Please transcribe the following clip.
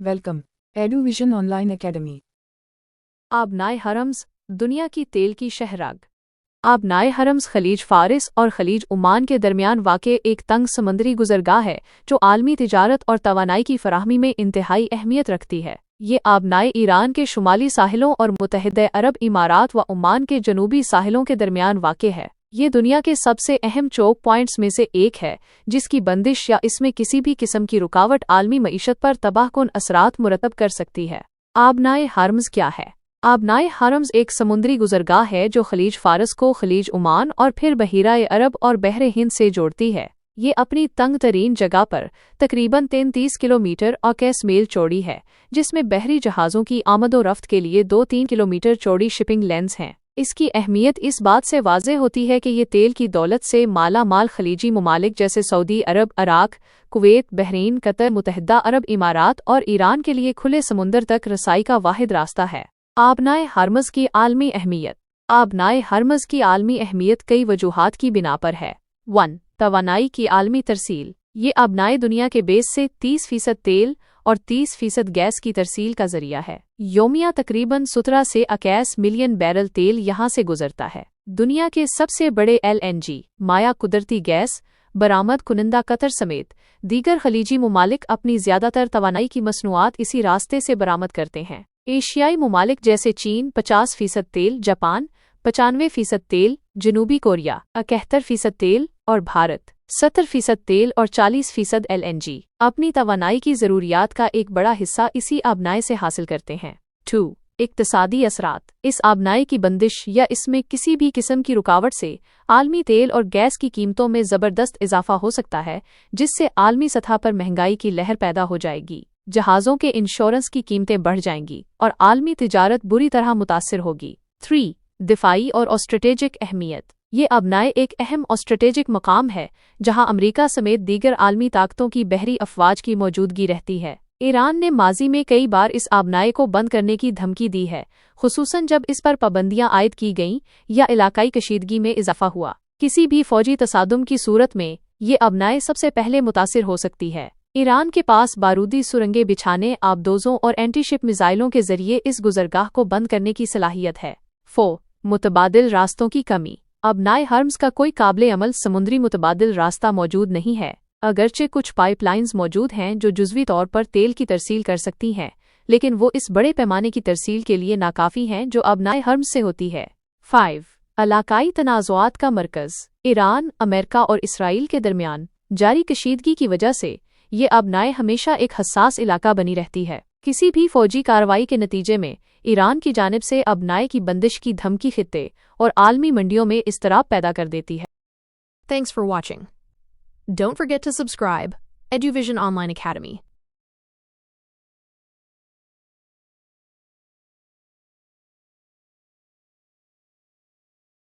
Welcome Eduvision online academy. आबनाए हरम्स, दुनिया की तेल की शहराग। आबनाए हरम्स खलीज फारिस और खलीज ओमान के दरमियान वाक़े एक तंग समंदरी गुज़रगाह है जो आलमी तिजारत और तवानाई की फराहमी में इंतहाई अहमियत रखती है। ये आबनाए ईरान के शुमाली साहिलों और मुत्तहिदा अरब इमारात व ओमान के जनूबी साहिलों के दरमियान वाक़े है। ये दुनिया के सबसे अहम चोक पॉइंट्स में से एक है जिसकी बंदिश या इसमें किसी भी किस्म की रुकावट आलमी मईशत पर तबाहकुन असरात मुरतब कर सकती है। आबनाए हरम्स क्या है? आबनाए हरम्स एक समुद्री गुज़रगाह है जो खलीज फारस को खलीज ओमान और फिर बहीरा अरब और बहरे हिंद से जोड़ती है। ये अपनी तंग तरीन जगह पर तकरीबन 33 किलोमीटर और 21 मील चौड़ी है, जिसमें बहरी जहाज़ों की आमदो रफ्त के लिए 2-3 किलोमीटर चौड़ी शिपिंग लेन्स हैं। इसकी अहमियत इस बात से वाज़ेह होती है कि ये तेल की दौलत से माला माल खलीजी ममालिक जैसे सऊदी अरब, इराक, कुवैत, बहरीन, कतर, मुत्तहिदा अरब इमारात और ईरान के लिए खुले समुंदर तक रसाई का वाहिद रास्ता है। आबनाए हरम्स की आलमी अहमियत। आबनाए हरम्स की आलमी अहमियत कई वजूहात की बिना पर है। 1. तवानाई की आलमी तरसील। ये आबनाए दुनिया के बेस से 30% तेल और 30% गैस की तरसील का जरिया है। योमिया तकरीबन 17 से 21 मिलियन बैरल तेल यहाँ से गुजरता है। दुनिया के सबसे बड़े LNG माया कुदरती गैस बरामद कुनिंदा कतर समेत दीगर खलीजी ममालिक अपनी ज्यादातर तवानाई की मसनूआत इसी रास्ते से बरामद करते हैं। एशियाई ममालिक जैसे चीन 50% तेल, जापान 95% तेल, जनूबी कोरिया 71% तेल और भारत 70% तेल और 40% LNG अपनी तवानाई की ज़रूरियात का एक बड़ा हिस्सा इसी आबनाए से हासिल करते हैं। 2. इक्तिसादी असरात। इस आबनाए की बंदिश या इसमें किसी भी किस्म की रुकावट से आलमी तेल और गैस की कीमतों में ज़बरदस्त इजाफा हो सकता है, जिससे आलमी सतह पर महंगाई की लहर पैदा हो जाएगी, जहाज़ों के इंश्योरेंस की कीमतें बढ़ जाएंगी और आलमी तिजारत बुरी तरह मुतासिर होगी। 3. दिफाई और स्ट्रेटेजिक अहमियत। ये आबनाए एक अहम स्ट्रेटेजिक मकाम है जहां अमरीका समेत दीगर आलमी ताकतों की बहरी अफवाज की मौजूदगी रहती है। ईरान ने माजी में कई बार इस आबनाए को बंद करने की धमकी दी है, खुसूसन जब इस पर पाबंदियां आयद की गईं या इलाकाई कशीदगी में इजाफा हुआ। किसी भी फौजी तसादुम की सूरत में ये आबनाए सबसे पहले मुतासिर हो सकती है। ईरान के पास बारूदी सुरंगें बिछाने, आबदोजों और एंटीशिप मिसाइलों के जरिए इस गुजरगाह को बंद करने की सलाहियत है। 4. मुतबादिल रास्तों की कमी। आबनाए हरम्स का कोई काबिल अमल समुद्री मुतबादिल रास्ता मौजूद नहीं है। अगरचे कुछ पाइपलाइंस मौजूद हैं जो जुज़वी तौर पर तेल की तरसील कर सकती हैं, लेकिन वो इस बड़े पैमाने की तरसील के लिए नाकाफ़ी हैं जो आबनाए हरम्स से होती है। 5. इलाकाई तनाज़ुआत का मरकज़। ईरान, अमेरिका और इसराइल के दरमियान जारी कशीदगी की वजह से ये आबनाए हमेशा एक हसास इलाका बनी रहती है। किसी भी फौजी कार्रवाई के नतीजे में ईरान की जानिब से आबनाए की बंदिश की धमकी खित्ते और आलमी मंडियों में इज़्तिराब पैदा कर देती है। Thanks for watching. Don't forget to subscribe. Eduvision Online Academy.